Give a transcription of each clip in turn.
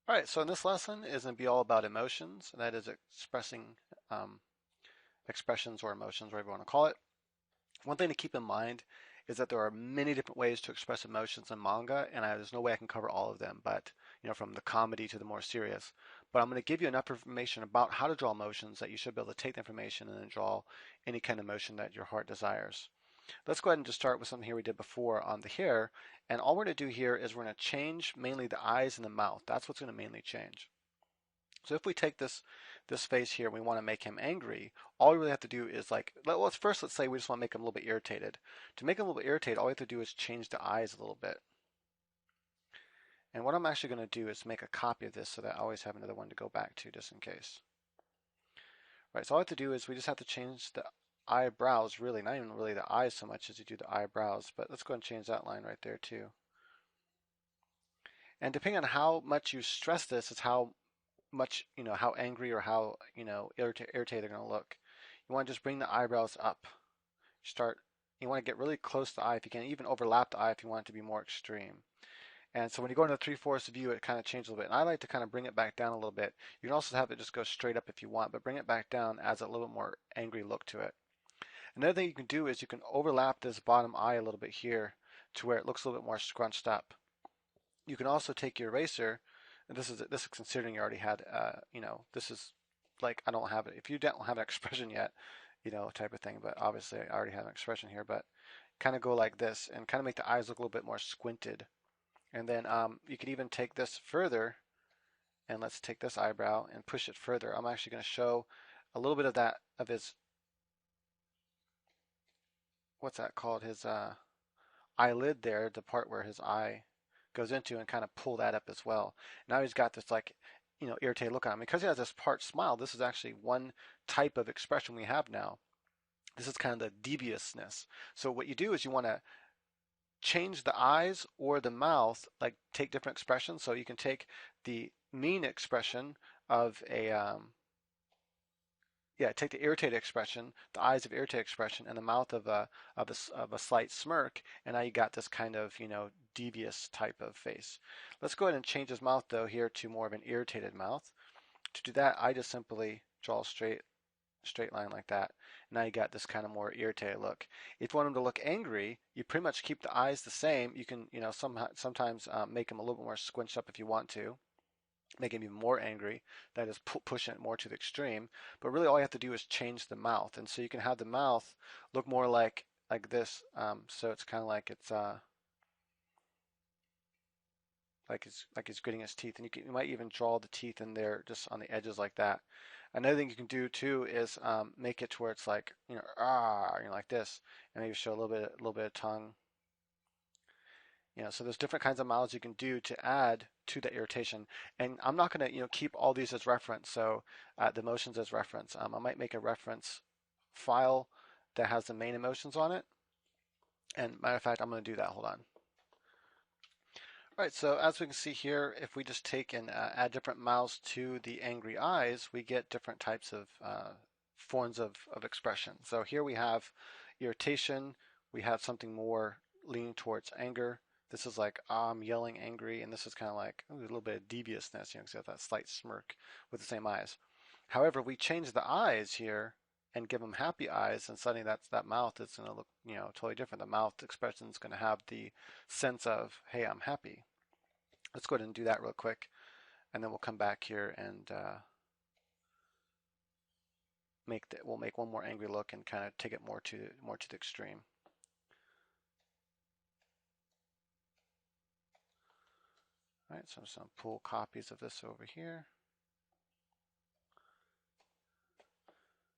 All right, so in this lesson is going to be all about emotions, and that is expressing um, expressions or emotions, whatever you want to call it. One thing to keep in mind is that there are many different ways to express emotions in manga, and there's no way I can cover all of them, but from the comedy to the more serious. But I'm going to give you enough information about how to draw emotions that you should be able to take the information and then draw any kind of emotion that your heart desires. Let's go ahead and just start with something here we did before on the hair. And all we're going to do here is we're going to change mainly the eyes and the mouth. That's what's going to mainly change. So if we take this face here and we want to make him angry, all we really have to do is let's say we just want to make him a little bit irritated. To make him a little bit irritated, all we have to do is change the eyes a little bit. And what I'm actually going to do is make a copy of this so that I always have another one to go back to just in case. Right, so all we have to do is we just have to change the eyebrows, really, not even really the eyes so much as you do the eyebrows, but let's go and change that line right there too. And depending on how much you stress this is how much, how angry or how, irritated they're going to look. You want to just bring the eyebrows up. You want to get really close to the eye if you can, even overlap the eye if you want it to be more extreme. And so when you go into the 3/4 view, it kind of changes a little bit. And I like to kind of bring it back down a little bit. You can also have it just go straight up if you want, but bring it back down adds a little bit more angry look to it. Another thing you can do is you can overlap this bottom eye a little bit here to where it looks a little bit more scrunched up. You can also take your eraser, and this is considering you already had, this is like I don't have it. If you don't have an expression yet, type of thing, but obviously I already have an expression here, but kind of go like this and kind of make the eyes look a little bit more squinted. And then you could even take this further, and let's take this eyebrow and push it further. I'm actually going to show a little bit of that, of his, what's that called, his eyelid there, the part where his eye goes into, and kind of pull that up as well. Now he's got this like, irritated look on him. Because he has this part smile, this is actually one type of expression we have now. This is kind of the deviousness. So what you do is you want to change the eyes or the mouth, like take different expressions. So you can take the mean expression of take the irritated expression, the eyes of irritated expression, and the mouth of a slight smirk, and now you got this kind of devious type of face. Let's go ahead and change his mouth though here to more of an irritated mouth. To do that, I just simply draw a straight line like that. Now you got this kind of more irritated look. If you want him to look angry, you pretty much keep the eyes the same. You can, sometimes make him a little bit more squinched up if you want to, make him even more angry. That is pushing it more to the extreme. But really, all you have to do is change the mouth, and so you can have the mouth look more like this. So it's kind of like it's like he's gritting his teeth, and you might even draw the teeth in there just on the edges like that. Another thing you can do too is make it to where it's like like this, and maybe show a little bit of tongue. So there's different kinds of mouths you can do to add to the irritation. And I'm not going to keep all these as reference, so the emotions as reference. I might make a reference file that has the main emotions on it. And matter of fact, I'm going to do that. Hold on. All right, so as we can see here, if we just take and add different mouths to the angry eyes, we get different types of forms of expression. So here we have irritation, we have something more leaning towards anger. This is like, I'm yelling angry, and this is kind of like a little bit of deviousness, because you have that slight smirk with the same eyes. However, we change the eyes here and give them happy eyes, and suddenly that mouth is going to look, totally different. The mouth expression is going to have the sense of, hey, I'm happy. Let's go ahead and do that real quick, and then we'll come back here and we'll make one more angry look and kind of take it more to the extreme. All right, so I'm just going to pull copies of this over here.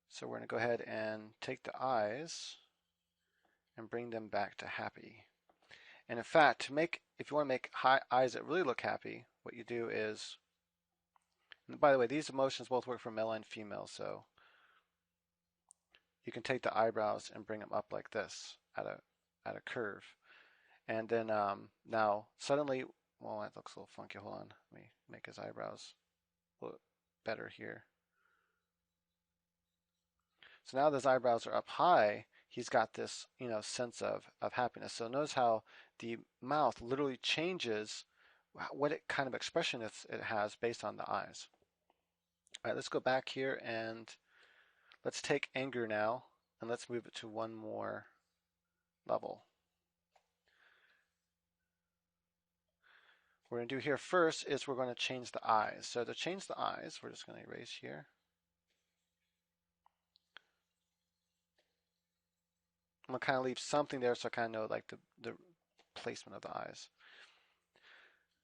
So we're going to go ahead and take the eyes and bring them back to happy. And in fact, if you want to make eyes that really look happy, what you do is, and by the way, these emotions both work for male and female, so you can take the eyebrows and bring them up like this at a curve. And then now suddenly, well, that looks a little funky. Hold on, let me make his eyebrows look better here. So now those eyebrows are up high, he's got this, sense of happiness. So notice how the mouth literally changes what it kind of expression it has based on the eyes. All right, let's go back here and let's take anger now and let's move it to one more level. What we're going to do here first is we're going to change the eyes. So to change the eyes, we're just going to erase here. I'm going to kind of leave something there so I kind of know like the placement of the eyes.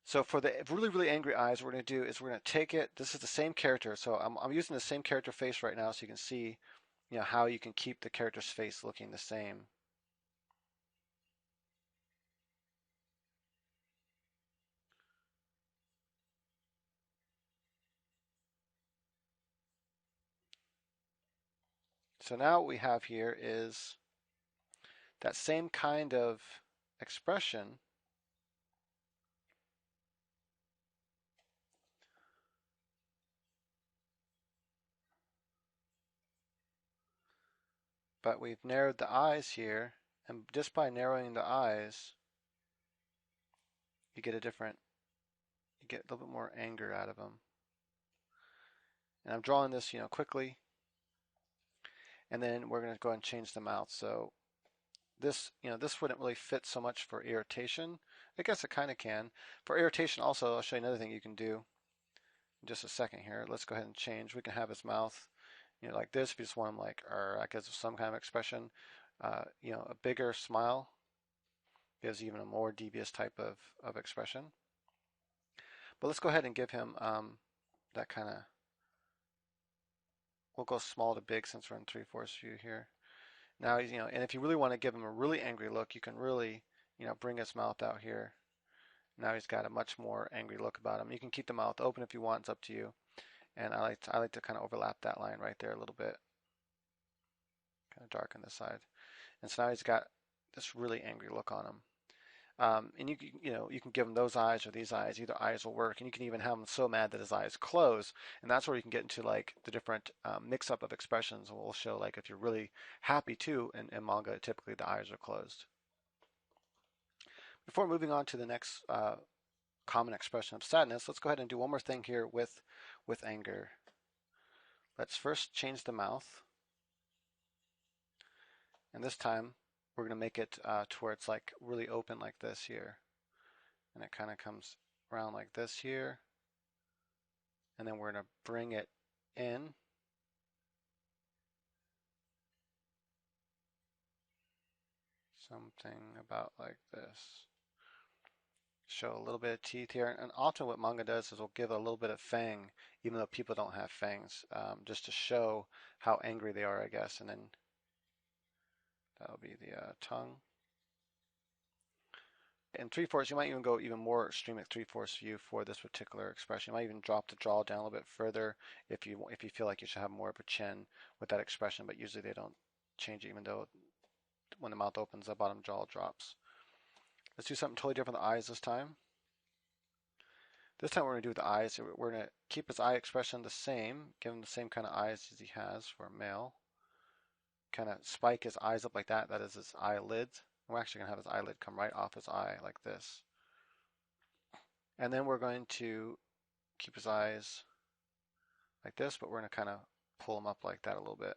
So for the really, really angry eyes, what we're going to do is we're going to take it. This is the same character. So I'm using the same character face right now so you can see how you can keep the character's face looking the same. So now what we have here is that same kind of expression, but we've narrowed the eyes here, and just by narrowing the eyes, you get a little bit more anger out of them. And I'm drawing this, quickly, and then we're going to go ahead and change the mouth. So this wouldn't really fit so much for irritation. I guess it kind of can. For irritation also, I'll show you another thing you can do in just a second here. Let's go ahead and change. We can have his mouth, like this. If you just want him like, I guess some kind of expression. A bigger smile gives even a more devious type of expression. But let's go ahead and give him that kind of, we'll go small to big since we're in 3/4 view here. Now, and if you really want to give him a really angry look, you can really, bring his mouth out here. Now he's got a much more angry look about him. You can keep the mouth open if you want, it's up to you. And I like to kind of overlap that line right there a little bit. Kind of darken this side. And so now he's got this really angry look on him. And you can give him those eyes or these eyes. Either eyes will work, and you can even have him so mad that his eyes close. And that's where you can get into like the different mix-up of expressions. We'll show like if you're really happy too in manga, typically the eyes are closed. Before moving on to the next common expression of sadness, let's go ahead and do one more thing here with anger. Let's first change the mouth, and this time we're going to make it to where it's like really open like this here, and it kind of comes around like this here, and then we're going to bring it in, something about like this. Show a little bit of teeth here, and often what manga does is we'll give a little bit of fang, even though people don't have fangs, just to show how angry they are, I guess. And then that'll be the tongue. In 3/4, you might even go even more extreme at 3/4 view for this particular expression. You might even drop the jaw down a little bit further if you feel like you should have more of a chin with that expression, but usually they don't change it, even though when the mouth opens, the bottom jaw drops. Let's do something totally different with the eyes this time. This time we're going to do with the eyes. We're going to keep his eye expression the same, give him the same kind of eyes as he has for a male. Kind of spike his eyes up like that. That is his eyelids. We're actually going to have his eyelid come right off his eye like this. And then we're going to keep his eyes like this, but we're going to kind of pull him up like that a little bit.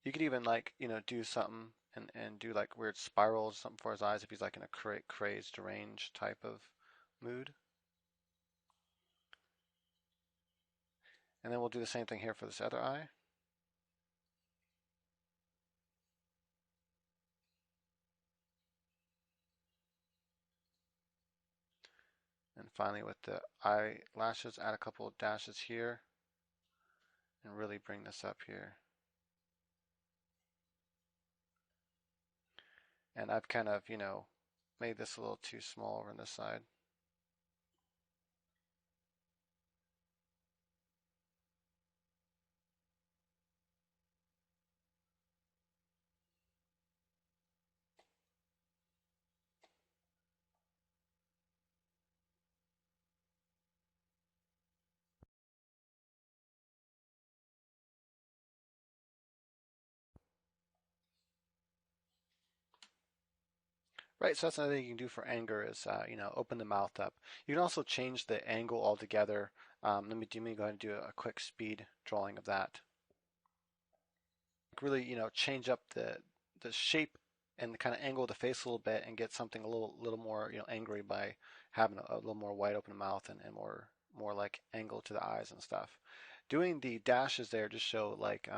You could even like, do something and do like weird spirals or something for his eyes if he's like in a crazed, deranged type of mood. And then we'll do the same thing here for this other eye. And finally with the eyelashes, add a couple of dashes here and really bring this up here. And I've kind of, made this a little too small over on this side. Right, so that's another thing you can do for anger is, open the mouth up. You can also change the angle altogether. Let me go ahead and do a quick speed drawing of that. Really, change up the shape and the kind of angle of the face a little bit and get something a little more, angry by having a little more wide open mouth and more like angle to the eyes and stuff. Doing the dashes there just show like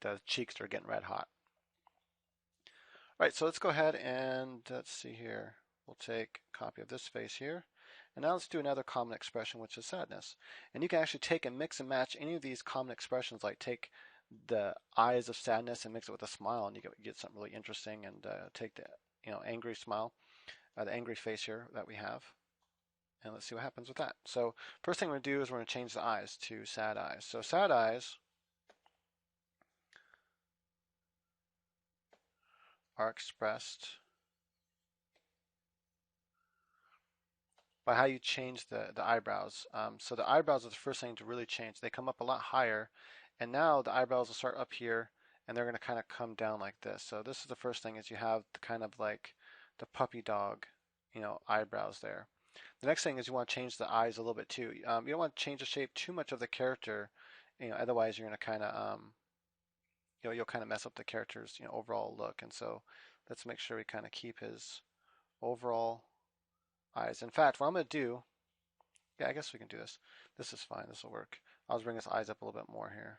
the cheeks are getting red hot. All right, so let's go ahead and let's see here. We'll take a copy of this face here. And now let's do another common expression, which is sadness. And you can actually take and mix and match any of these common expressions, like take the eyes of sadness and mix it with a smile, and you get something really interesting. And take the angry smile, the angry face here that we have, and let's see what happens with that. So first thing we're going to do is we're going to change the eyes to sad eyes. So sad eyes are expressed by how you change the eyebrows. So the eyebrows are the first thing to really change. They come up a lot higher, and now the eyebrows will start up here, and they're going to kind of come down like this. So this is the first thing, is you have the kind of like the puppy dog, eyebrows there. The next thing is you want to change the eyes a little bit too. You don't want to change the shape too much of the character, otherwise you're going to kind of you'll kind of mess up the character's overall look. And so let's make sure we kind of keep his overall eyes. In fact, what I'm going to do, yeah, I guess we can do this. This is fine. This will work. I'll just bring his eyes up a little bit more here.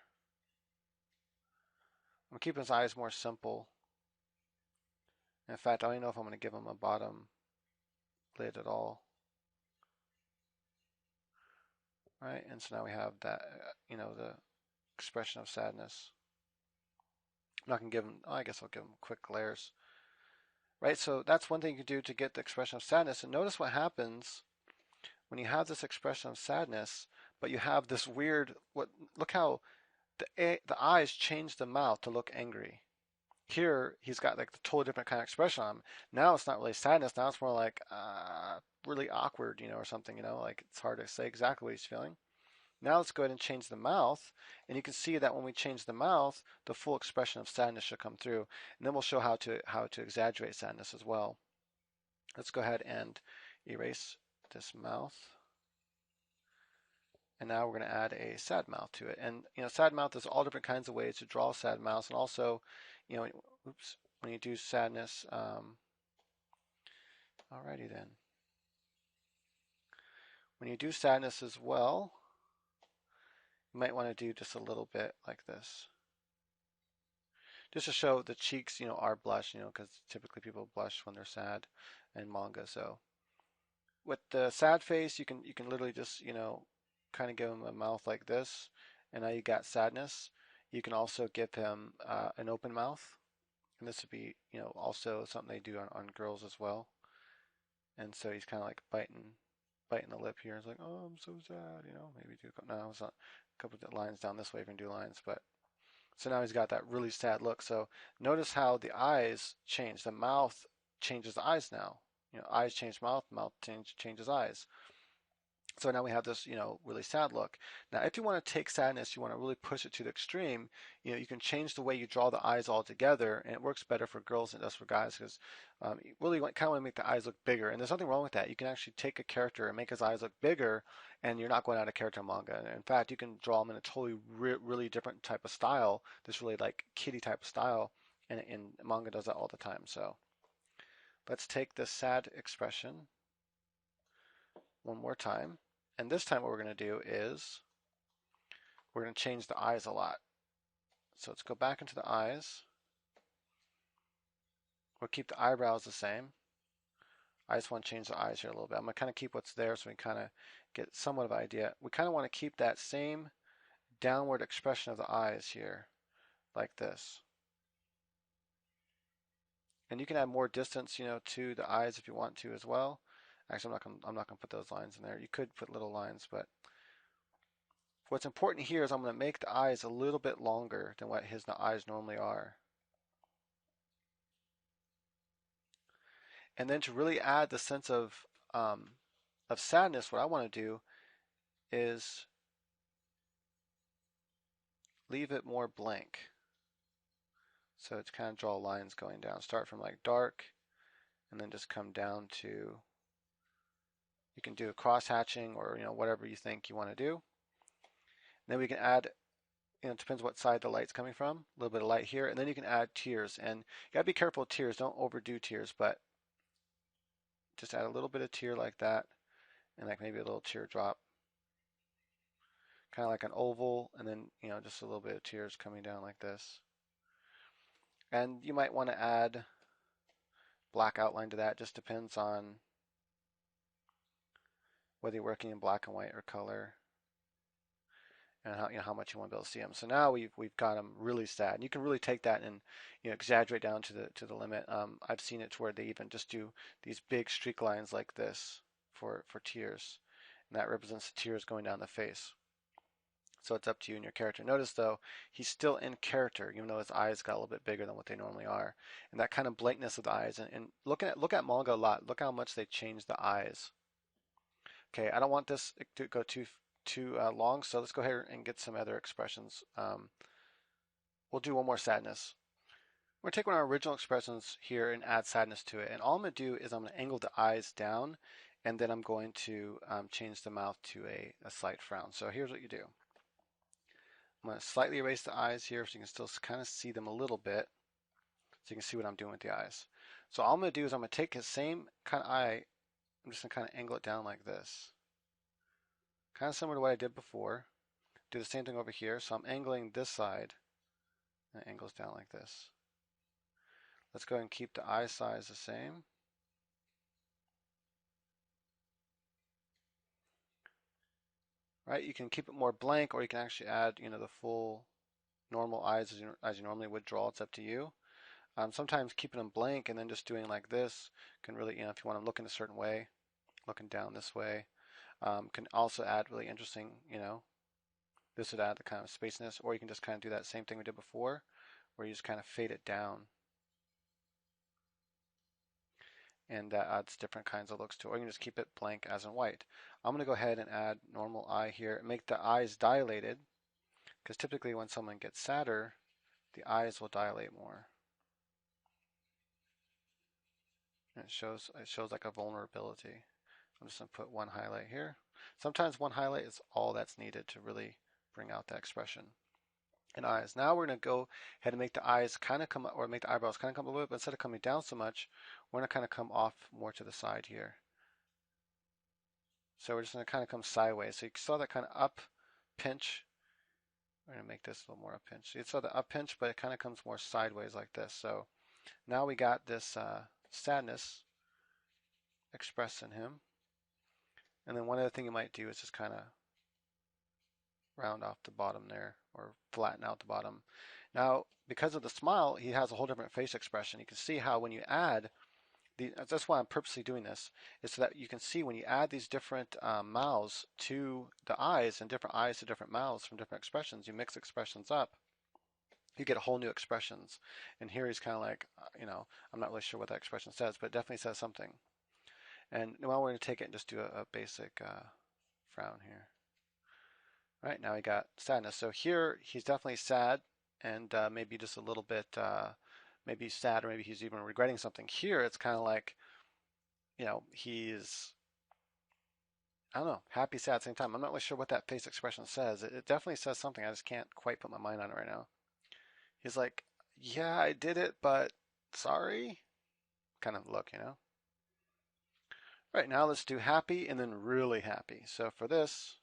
I'm keeping his eyes more simple. In fact, I don't even know if I'm going to give him a bottom lid at all. Right, and so now we have that, the expression of sadness. I'm not going to give him, oh, I guess I'll give him quick glares. Right, so that's one thing you can do to get the expression of sadness. And notice what happens when you have this expression of sadness, but you have this weird, look how the eyes change the mouth to look angry. Here, he's got like the totally different kind of expression on him. Now it's not really sadness. Now it's more like really awkward, or something, like it's hard to say exactly what he's feeling. Now let's go ahead and change the mouth, and you can see that when we change the mouth, the full expression of sadness should come through. And then we'll show how to exaggerate sadness as well. Let's go ahead and erase this mouth. And now we're going to add a sad mouth to it. And sad mouth, there's all different kinds of ways to draw sad mouths, and also, oops, when you do sadness, alrighty then. When you do sadness as well, you might want to do just a little bit like this, just to show the cheeks, are blush, because typically people blush when they're sad in manga. So with the sad face, you can literally just, kind of give him a mouth like this, and now you got sadness. You can also give him an open mouth, and this would be, also something they do on girls as well. And so he's kind of like biting the lip here. It's like, oh, I'm so sad, maybe do no, it's not a couple of lines down this way, even do lines, but so now he's got that really sad look. So notice how the eyes change. The mouth changes the eyes now. Eyes change mouth, mouth changes eyes. So now we have this, really sad look. Now, if you want to take sadness, you want to really push it to the extreme, you can change the way you draw the eyes altogether, and it works better for girls than it does for guys, because you really kind of want to make the eyes look bigger. And there's nothing wrong with that. You can actually take a character and make his eyes look bigger, and you're not going out of character in manga. In fact, you can draw him in a totally really different type of style, this really like kitty type of style, and manga does that all the time. So let's take this sad expression one more time. And this time what we're going to do is we're going to change the eyes a lot. So let's go back into the eyes. We'll keep the eyebrows the same. I just want to change the eyes here a little bit. I'm going to kind of keep what's there so we kind of get somewhat of an idea. We kind of want to keep that same downward expression of the eyes here, like this. And you can add more distance, to the eyes if you want to as well. Actually, I'm not gonna put those lines in there. You could put little lines, but what's important here is I'm going to make the eyes a little bit longer than what his eyes normally are. And then to really add the sense of sadness, what I want to do is leave it more blank. So it's kind of draw lines going down. Start from like dark, and then just come down to, you can do a cross hatching or whatever you think you want to do. And then we can add, it depends what side the light's coming from, a little bit of light here, and then you can add tears. And you gotta be careful with tears, don't overdo tears, but just add a little bit of tear like that, and like maybe a little tear drop, kind of like an oval, and then just a little bit of tears coming down like this. And you might want to add black outline to that. Just depends on whether you're working in black and white or color, and how much you want to be able to see them. So now we've got them really sad, and you can really take that and exaggerate down to the limit. I've seen it to where they even just do these big streak lines like this for tears, and that represents the tears going down the face. So it's up to you and your character. Notice though, he's still in character, even though his eyes got a little bit bigger than what they normally are. And that kind of blankness of the eyes. And look at manga a lot. Look how much they change the eyes. Okay, I don't want this to go too long, so let's go ahead and get some other expressions. We'll do one more sadness. We're going to take one of our original expressions here and add sadness to it. And all I'm going to do is I'm going to angle the eyes down, and then I'm going to change the mouth to a slight frown. So here's what you do. I'm going to slightly erase the eyes here so you can still kind of see them a little bit, so you can see what I'm doing with the eyes. So all I'm going to do is I'm going to take the same kind of eye, I'm just going to kind of angle it down like this. Kind of similar to what I did before. Do the same thing over here. So I'm angling this side, and it angles down like this. Let's go ahead and keep the eye size the same. Right, you can keep it more blank, or you can actually add, the full normal eyes as you normally would draw. It's up to you. Sometimes keeping them blank and then just doing like this can really, if you want to look in a certain way, looking down this way, can also add really interesting, this would add the kind of spaciness, or you can just kind of do that same thing we did before, where you just kind of fade it down. And that adds different kinds of looks to it. Or you can just keep it blank as in white. I'm going to go ahead and add normal eye here and make the eyes dilated, because typically when someone gets sadder, the eyes will dilate more. And it shows like a vulnerability. I'm just going to put one highlight here. Sometimes one highlight is all that's needed to really bring out that expression in eyes. Now we're going to go ahead and make the eyes kind of come, or make the eyebrows kind of come a little bit, but instead of coming down so much, we're going to kind of come off more to the side here. So we're just going to kind of come sideways. So you saw that kind of up pinch. We're going to make this a little more up pinch. So you saw the up pinch, but it kind of comes more sideways like this. So now we got this sadness expressed in him. And then one other thing you might do is just kind of round off the bottom there, or flatten out the bottom. Now, because of the smile, he has a whole different face expression. You can see how when you add, that's why I'm purposely doing this, is so that you can see when you add these different mouths to the eyes, and different eyes to different mouths from different expressions, you mix expressions up, you get a whole new expressions. And here he's kind of like, I'm not really sure what that expression says, but it definitely says something. And now we're going to take it and just do a basic frown here. All right, now we got sadness. So here he's definitely sad, and maybe just a little bit, maybe sad, or maybe he's even regretting something. Here it's kind of like, he's, I don't know, happy, sad at the same time. I'm not really sure what that face expression says. It definitely says something. I just can't quite put my mind on it right now. He's like, yeah, I did it, but sorry, kind of look, Right, now let's do happy and then really happy. So for this,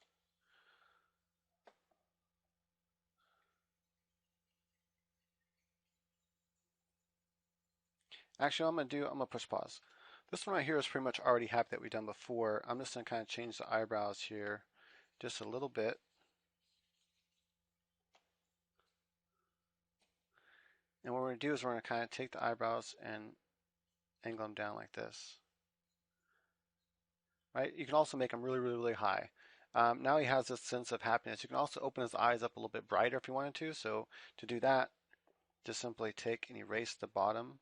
actually I'm going to push pause. This one right here is pretty much already happy that we've done before. I'm just going to kind of change the eyebrows here just a little bit. And what we're going to do is we're going to kind of take the eyebrows and angle them down like this. Right? You can also make them really, really, really high. Now he has this sense of happiness. You can also open his eyes up a little bit brighter if you wanted to. So to do that, just simply take and erase the bottom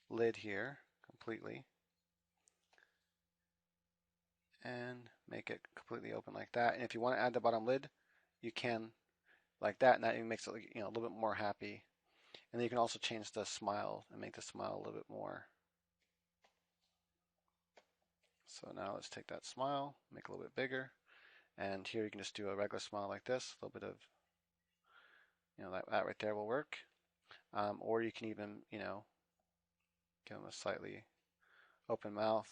lid here completely, and make it completely open like that. And if you want to add the bottom lid, you can, like that, and that even makes it a little bit more happy. And then you can also change the smile and make the smile a little bit more So now let's take that smile, make it a little bit bigger. And here you can just do a regular smile like this, a little bit of, that right there will work. Or you can even, give him a slightly open mouth.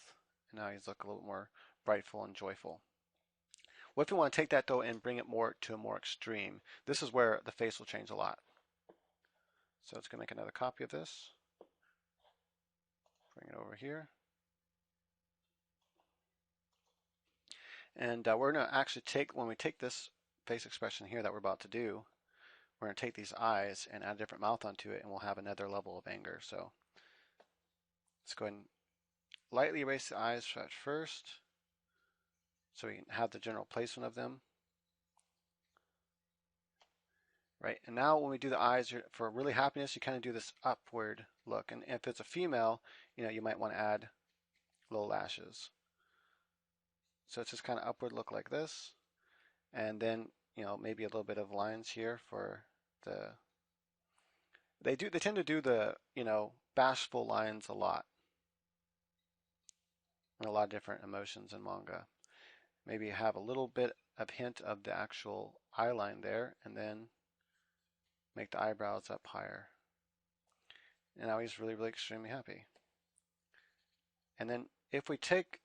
And now he's look a little more brightful and joyful. What if you want to take that though and bring it more to a more extreme? This is where the face will change a lot. So let's go make another copy of this. Bring it over here. And we're going to actually take, when we take this face expression here that we're about to do, we're going to take these eyes and add a different mouth onto it, and we'll have another level of anger. So let's go ahead and lightly erase the eyes at first so we can have the general placement of them. Right, and now when we do the eyes for really happiness, you kind of do this upward look. And if it's a female, you might want to add little lashes. So it's just kind of upward look like this. And then, maybe a little bit of lines here for the, they tend to do the, bashful lines a lot. And a lot of different emotions in manga. Maybe have a little bit of hint of the actual eye line there, and then make the eyebrows up higher. And now he's really, really extremely happy. And then if we take,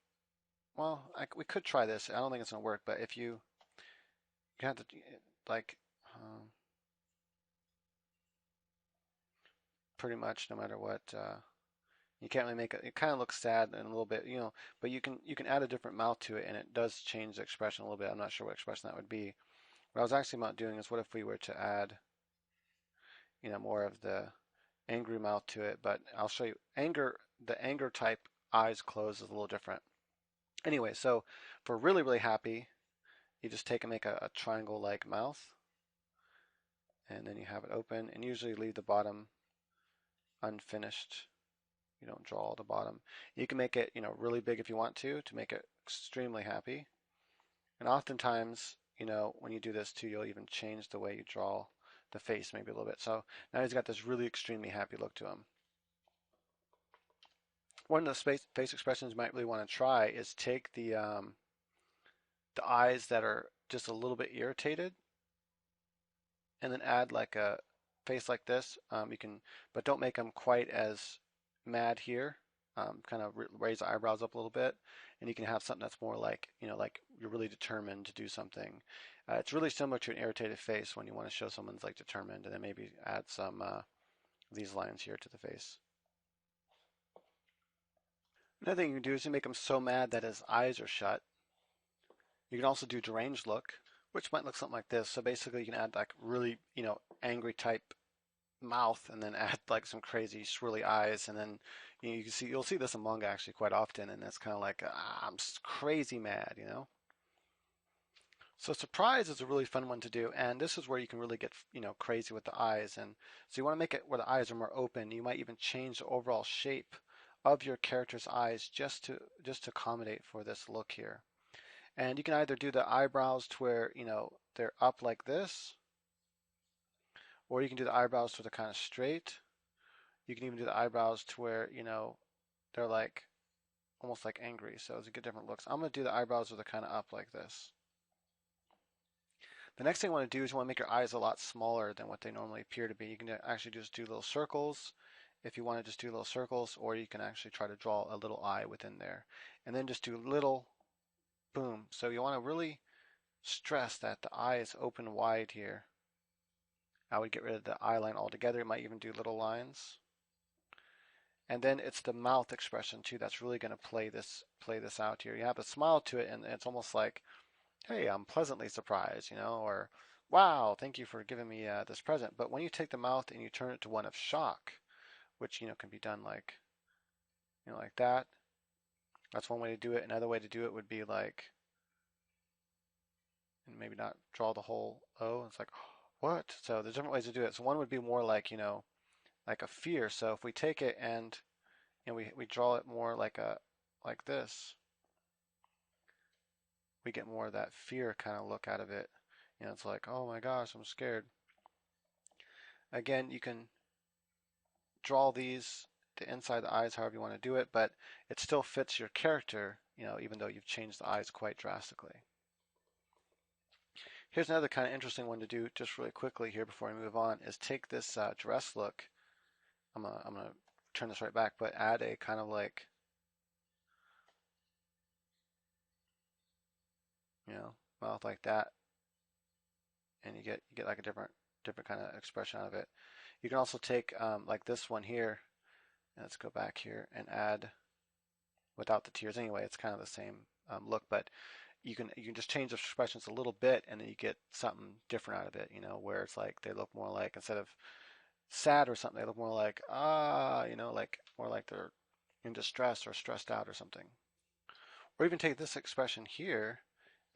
well, we could try this. I don't think it's going to work, but if you have to, like, pretty much no matter what, you can't really make it. It kind of looks sad and a little bit, but you can add a different mouth to it, and it does change the expression a little bit. I'm not sure what expression that would be. What I was actually about doing is, what if we were to add, more of the angry mouth to it? But I'll show you. The anger type eyes closed is a little different. Anyway, so for really, really happy, you just take and make a triangle-like mouth, and then you have it open, and usually leave the bottom unfinished. You don't draw the bottom. You can make it, really big if you want to make it extremely happy. And oftentimes, when you do this too, you'll even change the way you draw the face maybe a little bit. So now he's got this really extremely happy look to him. One of the face expressions you might really want to try is take the eyes that are just a little bit irritated, and then add like a face like this. You can, but don't make them quite as mad here. Kind of raise the eyebrows up a little bit, and you can have something that's more like, like you're really determined to do something. It's really similar to an irritated face when you want to show someone's like determined, and then maybe add some these lines here to the face. Another thing you can do is you make him so mad that his eyes are shut. You can also do deranged look, which might look something like this. So basically you can add like really, angry type mouth, and then add like some crazy swirly eyes, and then you'll see this in manga actually quite often, and it's kind of like I'm crazy mad. So surprise is a really fun one to do, and this is where you can really get crazy with the eyes. And so you want to make it where the eyes are more open. You might even change the overall shape of your character's eyes just to accommodate for this look here. And you can either do the eyebrows to where they're up like this, or you can do the eyebrows to where they're kind of straight. You can even do the eyebrows to where they're like almost like angry. So it's a good different looks. I'm going to do the eyebrows where they're kind of up like this. The next thing I want to do is you want to make your eyes a lot smaller than what they normally appear to be. You can actually just do little circles if you want to just do little circles, or you can actually try to draw a little eye within there. And then just do little boom. So you want to really stress that the eye is open wide here. I would get rid of the eye line altogether. You might even do little lines. And then it's the mouth expression too that's really going to play this out here. You have a smile to it, and it's almost like, hey, I'm pleasantly surprised, or wow, thank you for giving me this present. But when you take the mouth and you turn it to one of shock, which can be done like like that. That's one way to do it. Another way to do it would be like, and maybe not draw the whole O. It's like, what? So there's different ways to do it. So one would be more like, like a fear. So if we take it and we draw it more like this, we get more of that fear kind of look out of it. It's like, oh my gosh, I'm scared. Again, you can draw these to inside the eyes however you want to do it, but it still fits your character even though you've changed the eyes quite drastically. Here's another kind of interesting one to do just really quickly here before we move on is take this dress look. I'm gonna turn this right back, but add a kind of like, mouth like that, and you get like a different kind of expression out of it. You can also take like this one here, and let's go back here and add without the tears anyway. It's kind of the same look, but you can just change the expressions a little bit, and then you get something different out of it. Where it's like they look more like instead of sad or something, they look more like like more like they're in distress or stressed out or something. Or even take this expression here,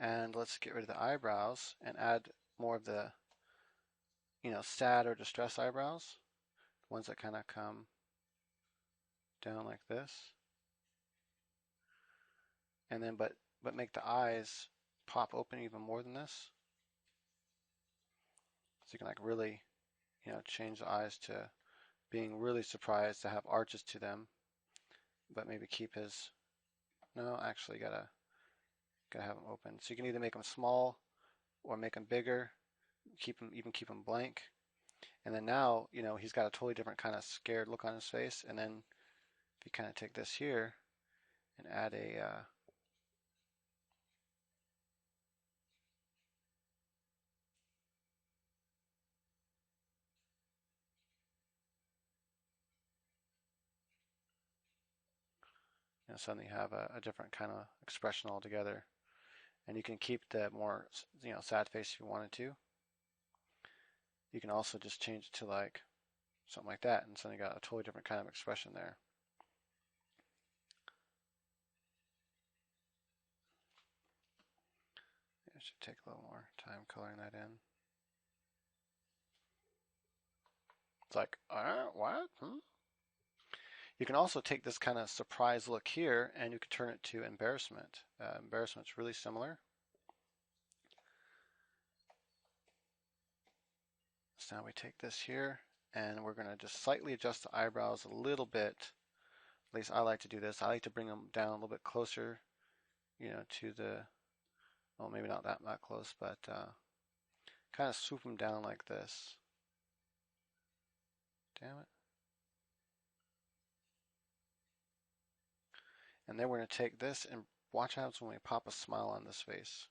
and let's get rid of the eyebrows and add more of the sad or distressed eyebrows, ones that kind of come down like this, and then but make the eyes pop open even more than this, so you can like really change the eyes to being really surprised to have arches to them, but maybe keep his no, actually gotta have them open. So you can either make them small or make them bigger, keep them blank, and then now he's got a totally different kind of scared look on his face. And then if you kind of take this here and add a suddenly have a different kind of expression altogether. And you can keep the more sad face if you wanted to. You can also just change it to like something like that, and suddenly got a totally different kind of expression there. It should take a little more time coloring that in. It's like, what? You can also take this kind of surprise look here, and you can turn it to embarrassment. Embarrassment's really similar. So now we take this here, and we're going to just slightly adjust the eyebrows a little bit. At least I like to do this. I like to bring them down a little bit closer, to the, well, maybe not that close, but kind of swoop them down like this. Damn it. And then we're going to take this and watch what happens when we pop a smile on this face.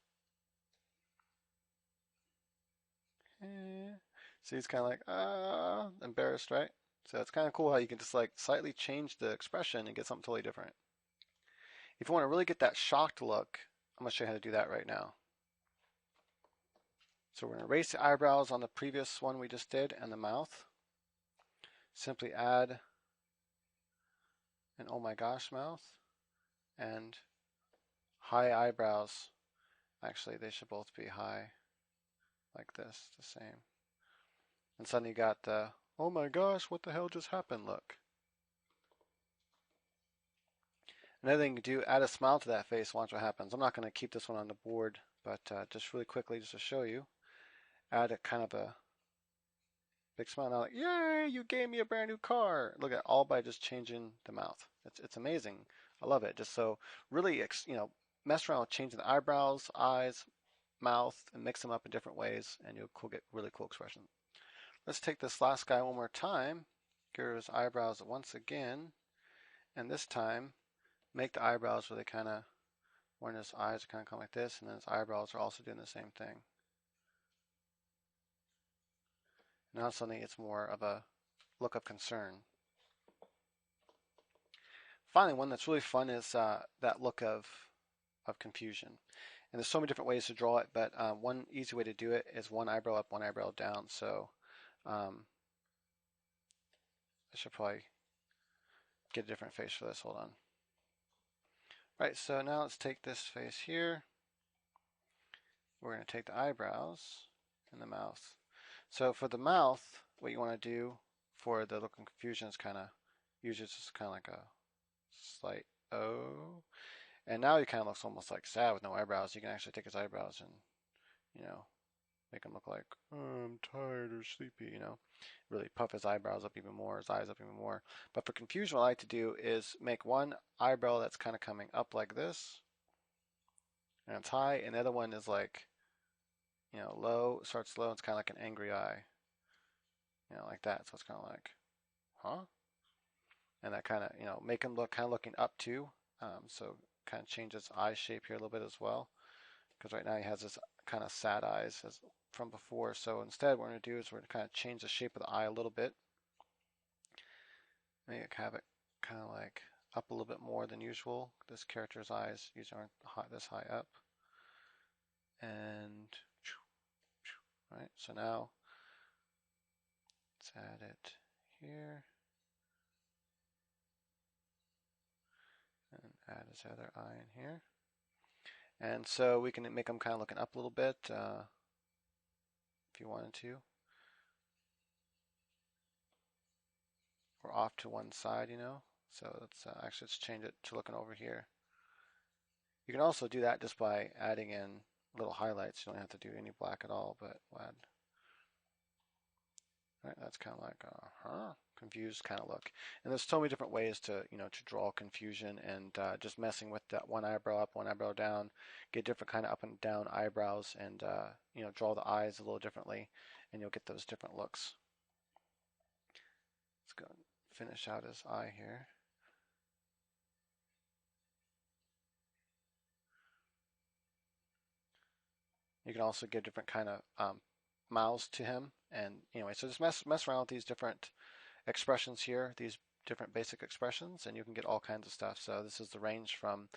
See, he's kind of like, embarrassed, right? So it's kind of cool how you can just like slightly change the expression and get something totally different. If you want to really get that shocked look, I'm going to show you how to do that right now. So we're going to erase the eyebrows on the previous one we just did and the mouth. Simply add an oh my gosh mouth and high eyebrows. Actually, they should both be high like this, the same. And suddenly you got the oh my gosh, what the hell just happened look. Another thing you can do, add a smile to that face, watch what happens. I'm not going to keep this one on the board, but just really quickly, just to show you, add a kind of a big smile. Now, like, yay, you gave me a brand new car. Look at all by just changing the mouth. It's amazing. I love it. Just so really, mess around with changing the eyebrows, eyes, mouth, and mix them up in different ways, and you'll get really cool expression. Let's take this last guy one more time. Give his eyebrows once again, and this time make the eyebrows where they kind of, when his eyes kind of come like this, and then his eyebrows are also doing the same thing. Now suddenly it's more of a look of concern. Finally, one that's really fun is that look of confusion. And there's so many different ways to draw it, but one easy way to do it is one eyebrow up, one eyebrow down. So I should probably get a different face for this. Hold on. Right, so now let's take this face here. We're going to take the eyebrows and the mouth. So for the mouth, what you want to do for the look of confusion is kind of, usually it's just kind of like a slight O. And now he kind of looks almost like sad with no eyebrows. You can actually take his eyebrows and, Make him look like, oh, I'm tired or sleepy, really puff his eyebrows up even more, his eyes up even more. But for confusion, what I like to do is make one eyebrow that's kind of coming up like this, and it's high, and the other one is like, low, starts low, and it's kind of like an angry eye, like that. So it's kind of like, huh? And that kind of, make him look kind of looking up too. So kind of change his eye shape here a little bit as well, because right now he has this kind of sad eyes as from before. So instead, what we're going to do is we're going to kind of change the shape of the eye a little bit. Maybe have it kind of like up a little bit more than usual. This character's eyes usually aren't this high up. And right, so now let's add it here and add his other eye in here. And so we can make them kind of looking up a little bit if you wanted to, or off to one side, So let's change it to looking over here. You can also do that just by adding in little highlights. You don't have to do any black at all, but we'll add. Right, that's kind of like a confused kind of look. And there's so many different ways to draw confusion, and just messing with that one eyebrow up, one eyebrow down, get different kind of up and down eyebrows, and draw the eyes a little differently, and you'll get those different looks. Let's go and finish out his eye here. You can also give different kind of mouths to him, and anyway, so just mess around with these different expressions here, these different basic expressions, and you can get all kinds of stuff. So this is the range from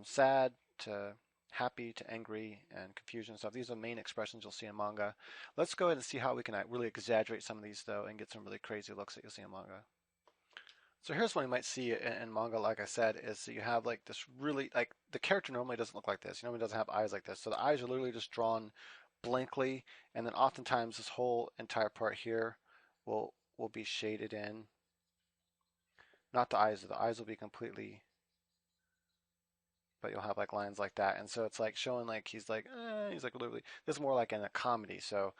sad to happy to angry and confusion stuff. These are the main expressions you'll see in manga. Let's go ahead and see how we can really exaggerate some of these though and get some really crazy looks that you'll see in manga. So here's what you might see in manga, like I said, is that you have like this really, like the character normally doesn't look like this. He normally doesn't have eyes like this. So the eyes are literally just drawn blankly, and then oftentimes this whole entire part here will be shaded in. Not the eyes will be completely, but you'll have like lines like that, and so it's like showing like he's like literally. This is more like in a comedy. So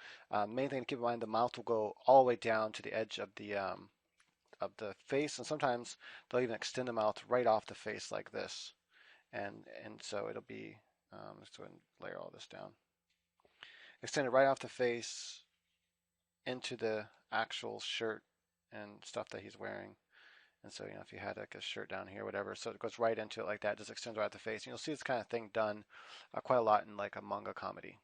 main thing to keep in mind: the mouth will go all the way down to the edge of the face, and sometimes they'll even extend the mouth right off the face like this, and so it'll be. Let's go ahead and layer all this down. Extend it right off the face into the actual shirt and stuff that he's wearing. And so, if you had like a shirt down here, whatever, so it goes right into it like that, just extends right at the face. And you'll see this kind of thing done quite a lot in like a manga comedy.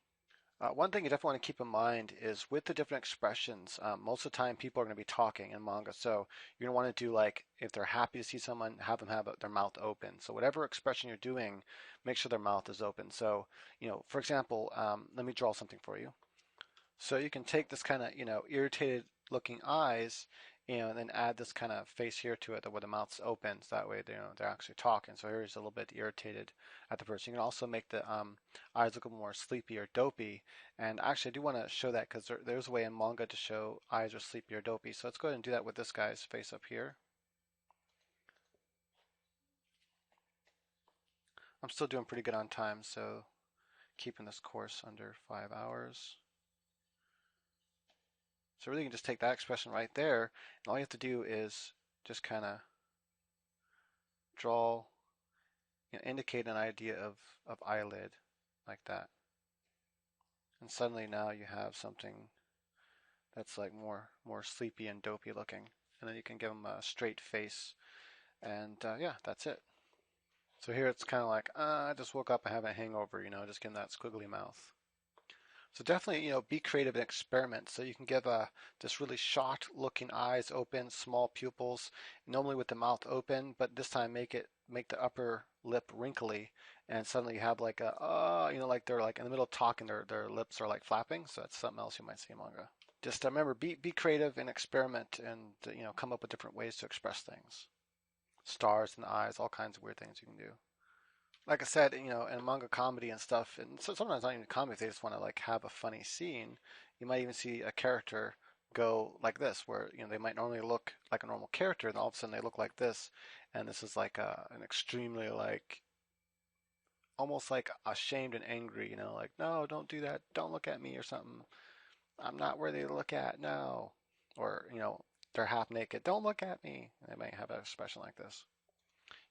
One thing you definitely want to keep in mind is with the different expressions, most of the time people are going to be talking in manga. So you're going to want to do like, if they're happy to see someone, have them have their mouth open. So whatever expression you're doing, make sure their mouth is open. So, for example, let me draw something for you. So you can take this kind of, irritated looking eyes, and then add this kind of face here to it where the mouth's open, so that way they're actually talking. So here's a little bit irritated at the person. You can also make the eyes look a little more sleepy or dopey. And actually, I do want to show that because there's a way in manga to show eyes are sleepy or dopey. So let's go ahead and do that with this guy's face up here. I'm still doing pretty good on time, so keeping this course under 5 hours. So really you can just take that expression right there, and all you have to do is just kind of draw, indicate an idea of eyelid like that. And suddenly now you have something that's like more sleepy and dopey looking. And then you can give them a straight face, and yeah, that's it. So here it's kind of like, I just woke up, I have a hangover, just getting that squiggly mouth. So definitely, be creative and experiment. So you can give this really shocked looking eyes open, small pupils, normally with the mouth open, but this time make the upper lip wrinkly, and suddenly you have like like they're like in the middle of talking, their lips are like flapping. So that's something else you might see in manga. Just remember, be creative and experiment, and come up with different ways to express things. Stars in the eyes, all kinds of weird things you can do. Like I said, in manga comedy and stuff, and so sometimes not even comedy, if they just want to like have a funny scene, you might even see a character go like this, where they might normally look like a normal character, and all of a sudden they look like this, and this is like an extremely like almost like ashamed and angry, like, no, don't do that, don't look at me or something. I'm not worthy to look at, no. Or, they're half naked, don't look at me. They might have an expression like this.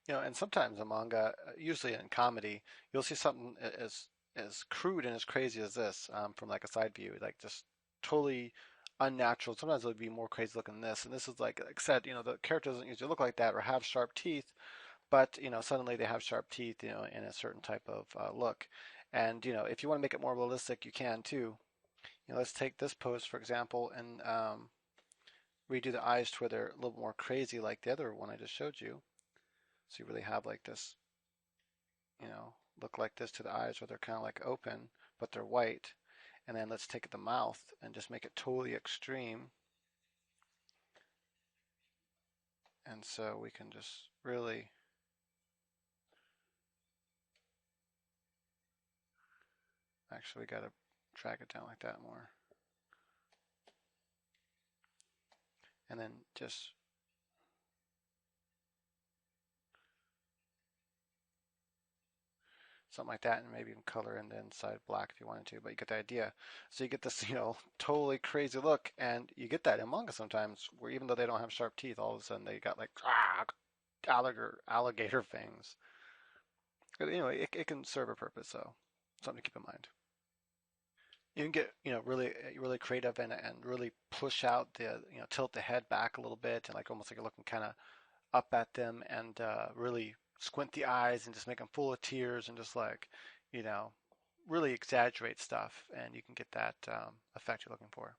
And sometimes in manga, usually in comedy, you'll see something as crude and as crazy as this from like a side view, like just totally unnatural. Sometimes it would be more crazy looking than this. And this is like I said, the character doesn't usually look like that or have sharp teeth, but suddenly they have sharp teeth, in a certain type of look. And if you want to make it more realistic, you can too. Let's take this pose for example and redo the eyes to where they're a little more crazy, like the other one I just showed you. So you really have like this, look like this to the eyes where they're kind of like open, but they're white. And then let's take the mouth and just make it totally extreme. And so we can just really, actually we got to drag it down like that more. And then just something like that, and maybe even color in the inside black if you wanted to, but you get the idea. So you get this, totally crazy look, and you get that in manga sometimes, where even though they don't have sharp teeth, all of a sudden they got like alligator fangs. But anyway, it can serve a purpose, so something to keep in mind. You can get, really creative and really push out tilt the head back a little bit, and like almost like you're looking kind of up at them, and really squint the eyes and just make them full of tears and just like, you know, really exaggerate stuff, and you can get that effect you're looking for.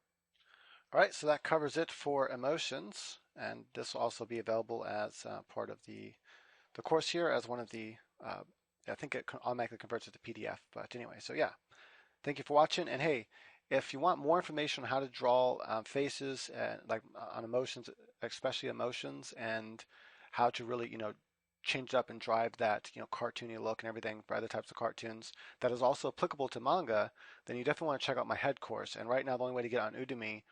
All right, so that covers it for emotions, and this will also be available as part of the course here as one of the. I think it automatically converts it to PDF, but anyway, so yeah, thank you for watching. And hey, if you want more information on how to draw faces and like on emotions, especially emotions, and how to really, change it up and drive that, cartoony look and everything for other types of cartoons that is also applicable to manga, then you definitely want to check out my head course. And right now, the only way to get on Udemy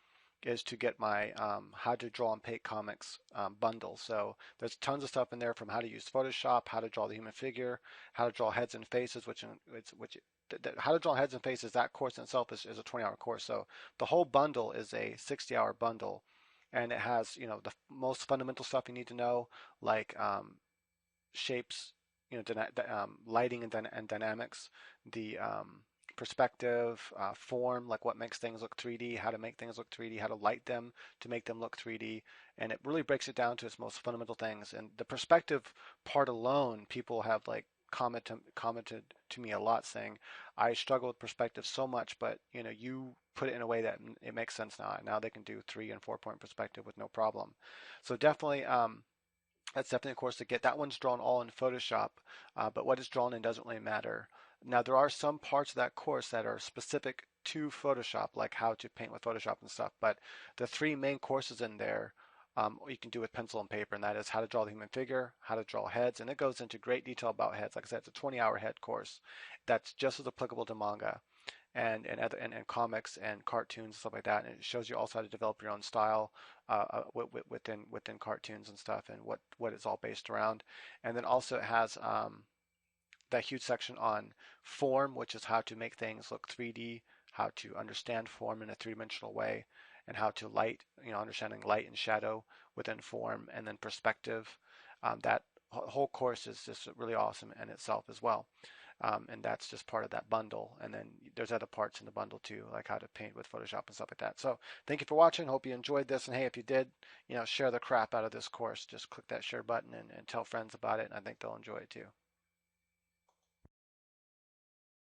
is to get my how to draw and paint comics bundle. So there's tons of stuff in there, from how to use Photoshop, how to draw the human figure, how to draw heads and faces, how to draw heads and faces. That course in itself is a 20-hour course. So the whole bundle is a 60-hour bundle, and it has the most fundamental stuff you need to know, like shapes, lighting and dynamics, the perspective, form, like what makes things look 3D, how to make things look 3D, how to light them to make them look 3D, and it really breaks it down to its most fundamental things. And the perspective part alone, people have like commented to me a lot, saying I struggle with perspective so much, but you put it in a way that it makes sense now. Now they can do 3 and 4 point perspective with no problem. So definitely that's definitely a course to get. That one's drawn all in Photoshop, but what is drawn in doesn't really matter. Now, there are some parts of that course that are specific to Photoshop, like how to paint with Photoshop and stuff, but the three main courses in there you can do with pencil and paper, and that is how to draw the human figure, how to draw heads, and it goes into great detail about heads. Like I said, it's a 20-hour head course that's just as applicable to manga and comics and cartoons and stuff like that. And it shows you also how to develop your own style within cartoons and stuff, and what it's all based around. And then also it has that huge section on form, which is how to make things look 3D, how to understand form in a three-dimensional way, and how to light, understanding light and shadow within form, and then perspective. That whole course is just really awesome in itself as well. And that's just part of that bundle. And then there's other parts in the bundle too, like how to paint with Photoshop and stuff like that. So thank you for watching. Hope you enjoyed this. And hey, if you did, share the crap out of this course. Just click that share button and tell friends about it. And I think they'll enjoy it too.